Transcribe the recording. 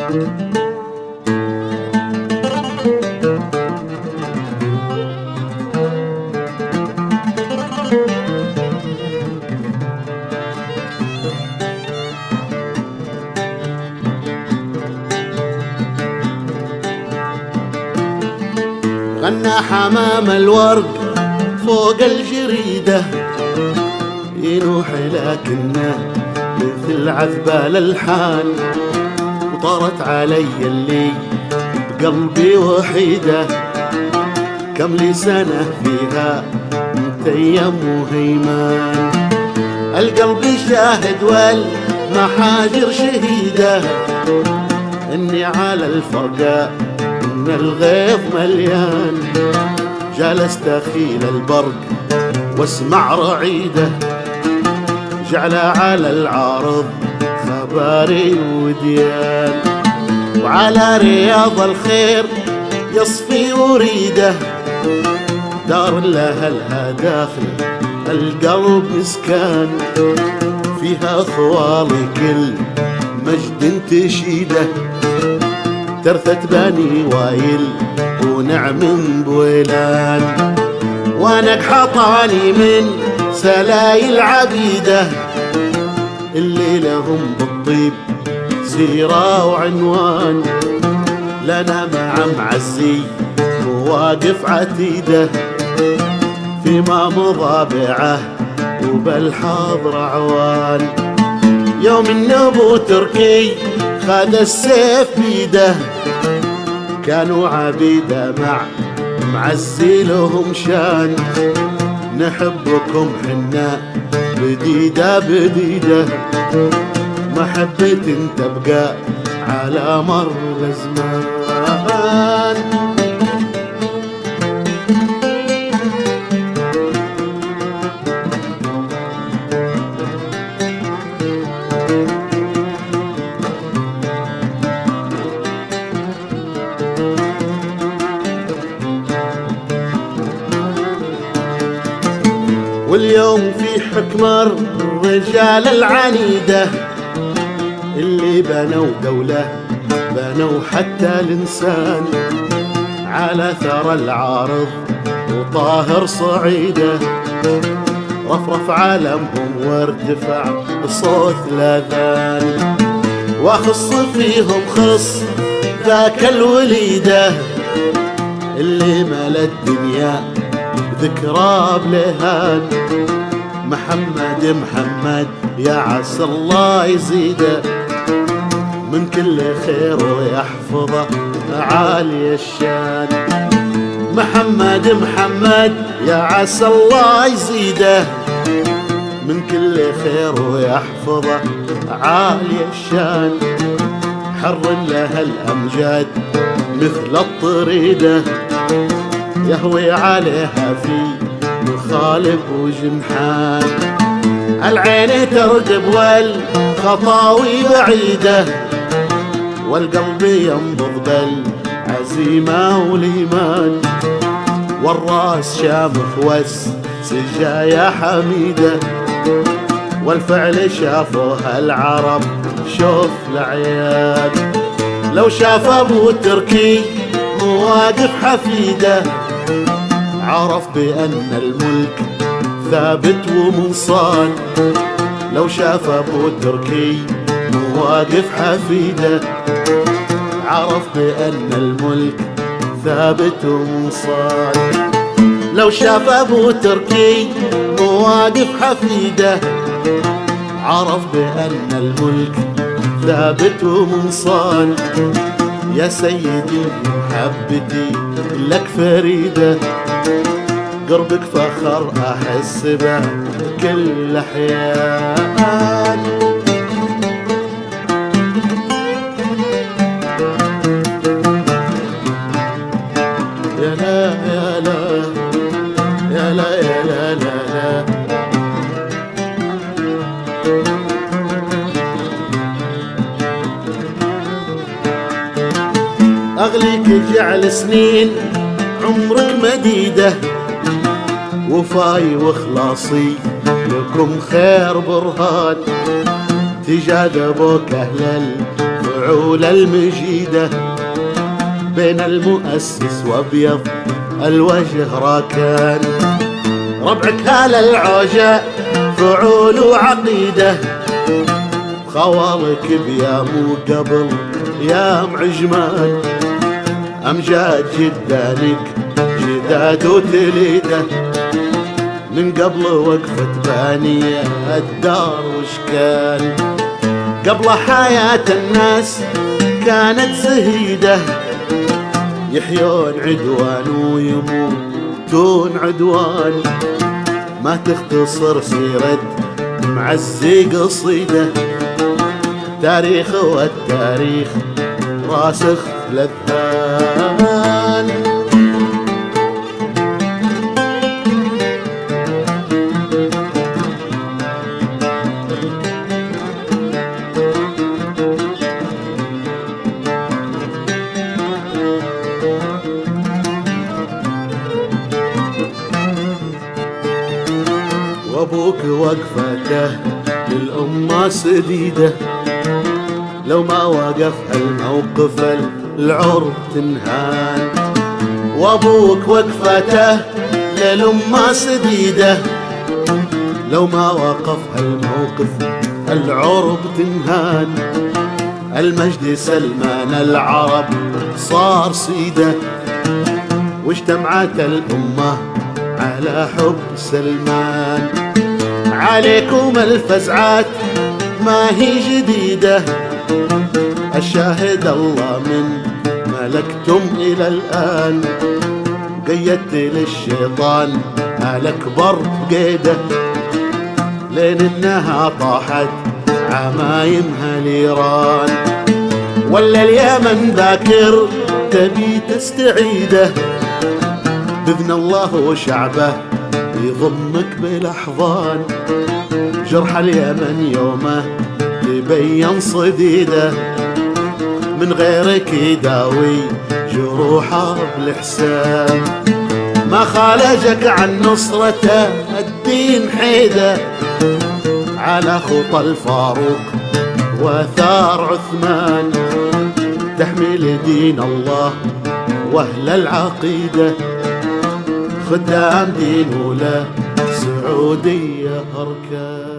غنى حمام الورق فوق الجريدة ينوح لكنه مثل عذبة الألحان، وطارت علي اللي بقلبي وحيدة، كم لي سنة فيها متيم وهيمان، القلب شاهد والمحاجر شهيدة، إني على الفرقة من الغيظ مليان، جلست أخيل البرق واسمع رعيده، جعل على العارض خباري وديان، وعلى رياض الخير يصفي وريده، دار لأهلها داخل القلب مسكان، فيها خوالي كل مجد تشيده، ترثت بني وايل ونعم بويلان، وانك حطاني من سلايل عبيده، اللي لهم بالطيب سيرة وعنوان، لنا مع معزي مواقف عتيده، فيما مضى بعهد وبالحاضر عوان، يوم النبو تركي خذ السيف بيده، كانوا عبيده مع معزي لهم شان، نحبكم حنا بديدة بديدة، محبة تبقى على مر الزمان. واليوم في حكم الرجال العنيدة، اللي بنوا دولة بنوا حتى الإنسان، على ثرى العارض وطاهر صعيدة، رفرف عالمهم وارتفع بصوت الأذان، واخص فيهم خص ذاك الوليدة، اللي ملا الدنيا ذكرى بلهان، محمد يا عسى الله يزيده من كل خير ويحفظه عالي الشان، محمد يا عسى الله يزيده من كل خير ويحفظه عالي الشان، حر لها الأمجاد مثل الطريدة، يهوي عليها في مخالب وجنحان، العين ترقب والخطاوي بعيدة، والقلب ينبض بالعزيمة والإيمان، والراس شامخ والسجايا حميدة، والفعل شافوها العرب شوف العيان، لو شاف أبو تركي مواقف حفيدة، عرف بأن الملك ثابت ومنصان، لو شاف أبو تركي مواقف حفيدة، عرف بأن الملك ثابت ومنصان، لو شاف أبو تركي مواقف حفيدة، عرف بأن الملك ثابت ومنصان، يا سيدي محبتي لك فريدة، قربك فخر أحس به كل أحيان. يا لا يا لا يا لا يا لا لا أغليك جعل سنين عمرك مديدة، وفاي وخلاصي لكم خير برهان، تجاذبوك أهل الفعول المجيدة، بين المؤسس وابيض الوجه راكان. ربعك هلا العوجة فعول وعقيدة، خوالك بيا مو قبل يا معجمان. أمجاد جدانك جداد وتليده، من قبل وقفة بانية الدار وش كان. قبل حياة الناس كانت زهيدة، يحيون عدوان ويموتون عدوان. ما تختصر سيرة معزي قصيدة، تاريخ والتاريخ راسخ للذهان. وابوك وقفته للأمة سديدة، لو ما وقف هالموقف العرب تنهان. وابوك وقفته للأمة سديدة، لو ما وقف هالموقف العرب تنهان. المجد سلمان العرب صار صيده، واجتمعت الأمة على حب سلمان. عليكم الفزعات ما هي جديدة، الشاهد الله من ملكتم إلى الآن. قيدت للشيطان الأكبر قيده، لين إنها طاحت عمايمها ليران. ولا اليمن ذاكر تبي تستعيده، بإذن الله وشعبه يضمك بالأحضان. جرح اليمن يومه تبين صديده، من غيرك يداوي جروحه بالإحسان. ما خالجك عن نصرته الدين حيده، على خطى الفاروق وثار عثمان. تحمل دين الله واهل العقيده، خدام دين ولا سعودية أركان.